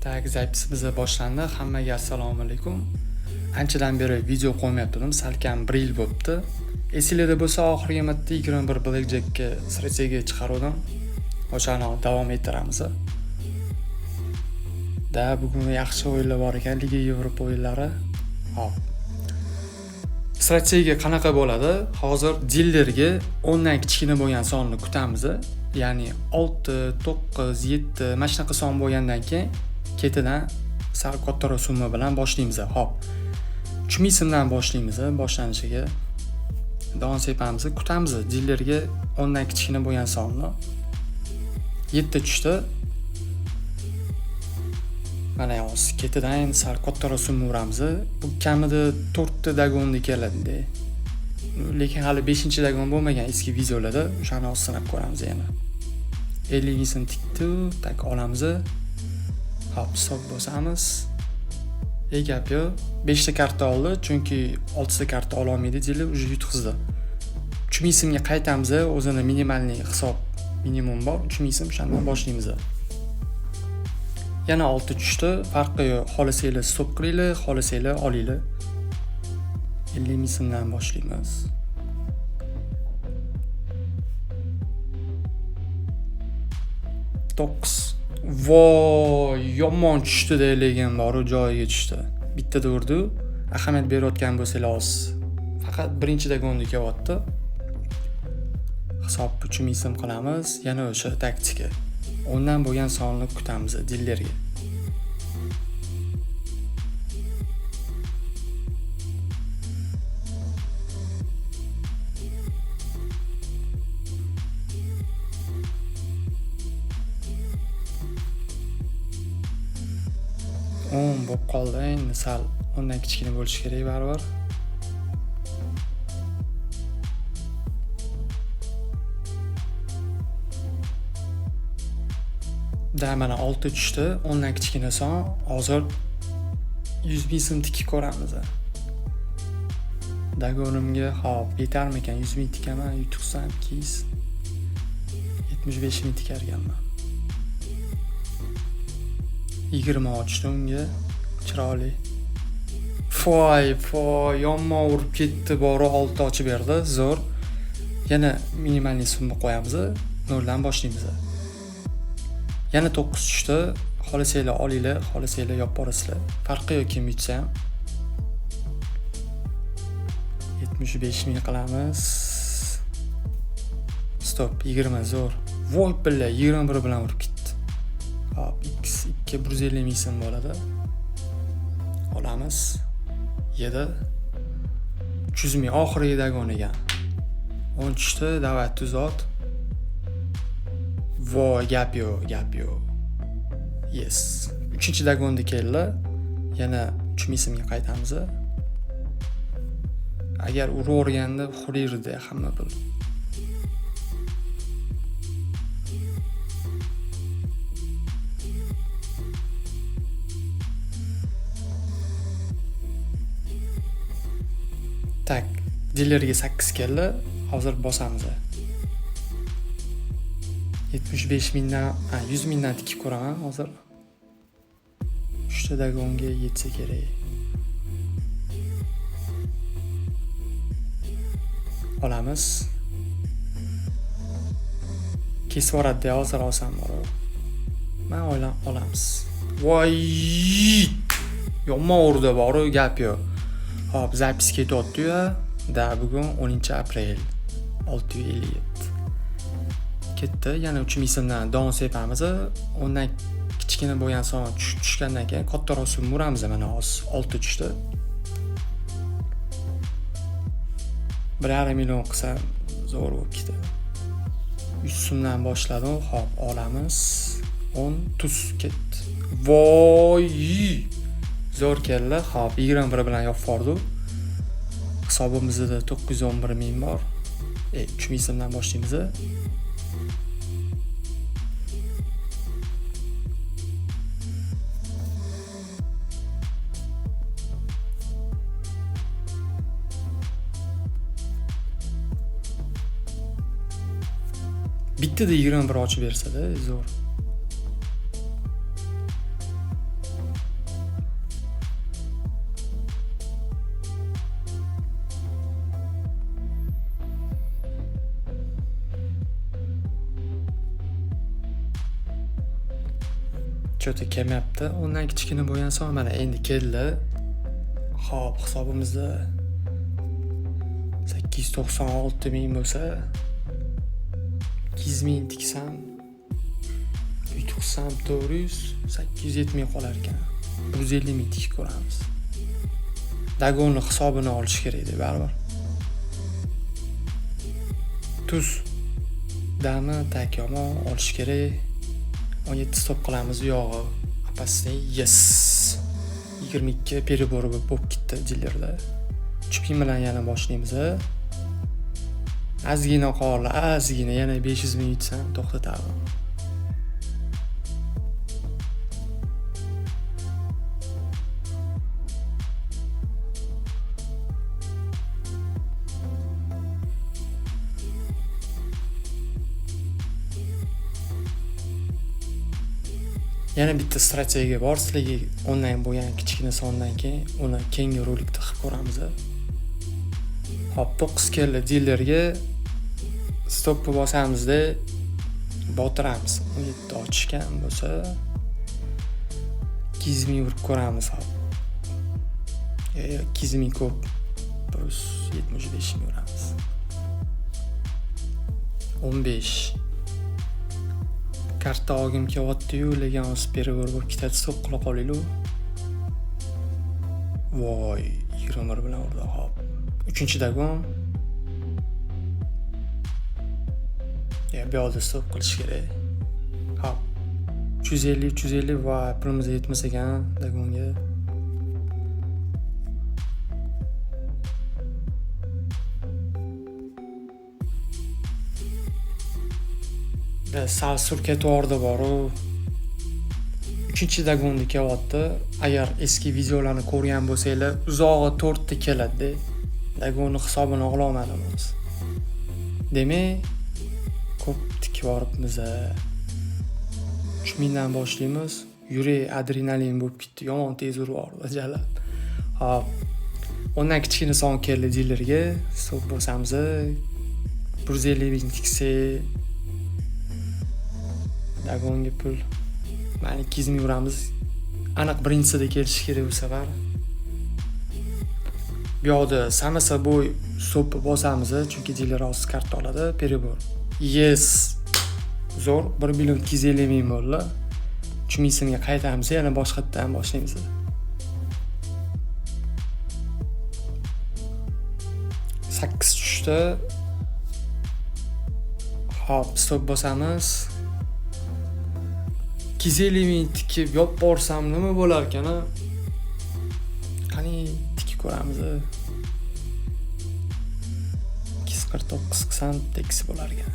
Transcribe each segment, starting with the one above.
Zapis boshlandi. Hammaga assalomu alaykum. Anchadan beri video qo'ymayaptim. Salkam 1 yil bo'libdi. Esingizda bo'lsa, oxirgi marta 21 Blackjackga strategiya chiqardim. O'shani davom ettiramiz. Bugun yaxshi o'yinlar bor ekan, Liga Yevropa o'yinlari. Hop. Strategiya qanaqa bo'ladi? Hozir dillerga 10 dan kichkina bo'lgan sonni kutamiz. Ya'ni 6, 9, 7 mana shunaqa son bo'lgandan keyin ketidan sal kattaroq summa bilan boshlaymiz. Hop. 3000 so'mdan boshlaymiz. Boshlanishiga davom sepamiz, kutamiz. Dillerga 10 dan kichkina bo'lgan sonni 7 tushdi. Mana yo'q, ketidan sal kattaroq summa uramiz. Bu kamida 4 ta dagonni keladi. Lekin hali 5-dagon bo'lmagan eski videolarda o'shani sinab ko'ramiz yana. 50 ming so'm tikdi, tak olamiz. Hop, hisob bosamiz. Gap yo'q. 5 ta karta oldi, chunki 6 ta karta ola olmaydi deydi, uje yutqizdi. 3000 so'mga qaytamiz. O'zini minimalniy hisob minimum bor. 3000 so'm shundan boshlaymiz. Yana 6 tushdi. Farqi yo'q. Xohlasanglar stop qilinglar, xohlasanglar olinglar. 50 ming so'mdan boshlaymiz. Toks. Voy, yomon tushdi deyilgan bor, joyiga tushdi. Bitta urdi. Ahamiyat berayotgan bo'lsangiz, faqat birinchi dagonni kelyapti. Hisob 3000 so'm qilamiz. Yana o'sha taktika. Ondan bo'lgan sonni kutamiz dillerga. Bo'lib qoldi. Endi sal undan kichkina bo'lishi kerak baribir. Mana 6 tushdi. 10 dan kichkina son. Hozir 100 ming so'm tikib ko'ramiz. Dagonimga hop, yetarmikan? 100 ming tikaman, yutuqsam 75 ming tikarganman. 20 ochdi unga. Chiroyli. Foy, yomon urib ketdi, bori 6 ochib berdi, zo'r. Yana minimalniy summa qo'yamiz, 0 dan boshlaymiz. Yana 9 tushdi. Xohlasanglar olinglar, xohlasanglar yopib borasizlar. Farqi yo'q kim yutsa ham. 75 ming qilamiz. Stop, 20 zo'r. Voy billa, 21 bilan urib ketdi. Hop, x 150 ming so'm bo'ladi. Olamiz. 7 300 ming oxirgi dagoniga. 10 tushdi, davat tuzot. Voy, gap yo'q. Yes. 3-dagonda keldi. Yana 3000 so'mga qaytamiz. Agar uraverganda xurirdi hamma bil. Tak, dillerga 8 keldi. Hozir bosamiz. 75 mingdan, 100 mingdan tikib ko'raman hozir. 3 dagonga yetsa kerak. Olamiz. Kesib yuboradi, hozir olsam bor. Men olamiz. Voy! Yomon urdi, bor, gap yo'q. Hop, zapis ketyapti-yu. Bugun 10-aprel 6:57. Ketdi. Yana 3000 so'mdan davom sepamiz. Undan kichkina bo'lgan son tushgandan keyin kattaroq summa uramiz. Mana hozir 6 tushdi. 1,5 million qilsa zo'r bo'lib ketadi. 100 so'mdan boshladim. Hop, olamiz. 10 tuz ketdi. Voy! Zo'r keldi. Hop, 21 bilan yopib bordi. Hisobimizda 911 ming bor. 3000 so'mdan boshlaymiz. Bittada 21 ochib bersa-da, zo'r. cho'ta kelmayapti. Undan kichkina bo'lgan so'ng mana endi keldi. Xo'p, hisobimizda 896 ming bo'lsa 200 ming tiksam, yutuqsam 807 ming qolar ekan. 150 ming tikib ko'ramiz. Dagonni hisobini olish kerak edi baribir. Tuz dami takyoma olish kerak. 17 stop qilamiz yog'i. Apasday yes. 22 peribor bo'lib ketdi dillarda. 3 pin bilan yana boshlaymiz. Ozgina qoldi, ozgina yana 500 ming yutsam to'xtatadi. Yana bitta strategiya bor, sizlarga onlayn bo'lgan kichkina sondan keyin uni keyingi rolikda qilib ko'ramiz. Hop, 9 kella dillerga stopni bosamizda botiramiz. 17 ochishgan bo'lsa 200 ming urib ko'ramiz. Hop. 200 ming ko'p plus 75 ming uramiz. 15 karta olgim kelyapti-yu, lekin o'z peribor bo'lib ketadi, stop qila qolaylik. Voy, 21 bilan urdi. Hop. 3-dagon. Bu yerda stop qilish kerak. Hop. 350 va pulimiz yetmas ekan dagonga. Sal surkat orda bor-u. 3-dagonni kelyapti. Agar eski videolarni ko'rgan bo'lsanglar, uzog'i 4 ta keladi. Dagonni hisobini ololmadim o'z. Demak, ko'p tikib boribmiz. 3000 dan boshlaymiz. Yurak adrenalin bo'lib ketdi. Yomon tez urib bordi jala. Hop. Ondan kichkina son keldi dillerga. Stop bosamiz. 150 ming tiksa dagonga pul. Mana 200 ming uramiz. Aniq birinchisida kelish kerak bu safar. Bu yoqda samasa bo'y stop bosamiz, chunki diler o'z karta oladi, peribor. Yes. Zo'r, 1 million 250 ming bo'ldi. 3000 so'mga qaytamiz, yana boshqatdan boshlaymiz. Sakkiz tushdi. Hop, stop bosamiz. 250 ming tikib yop borsam nima bo'lar ekan? Qani tikib ko'ramiz. 249 qilsam tekis bo'lar ekan.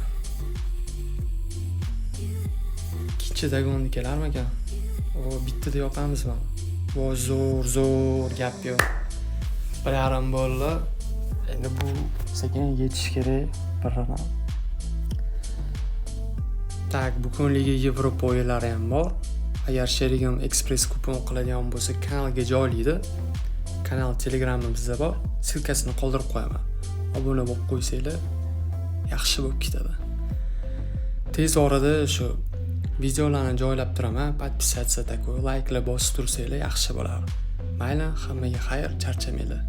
Ikkinchi dagonni kelarmi ekan? O, bittada yoqamizmi? Voy, zo'r gap yo'q. 1.5 bo'ldi. Endi bu sekin yetish kerak birran. Tak, bu kunligi Yevropa o'yinlari ham bor. Agar sherigim Express kupon qiladigan bo'lsa, kanalga joylaydi. Kanal Telegramimizda bor. Silkasini qoldirib qo'yaman. Obuna bo'lib qo'ysanglar, yaxshi bo'lib ketadi. Tez orada shu videolarni joylab turaman. Podpisatsiya takoy, like'lar bosib tursanglar yaxshi bo'lar. Mayli, hammaga xayr, charchamanglar.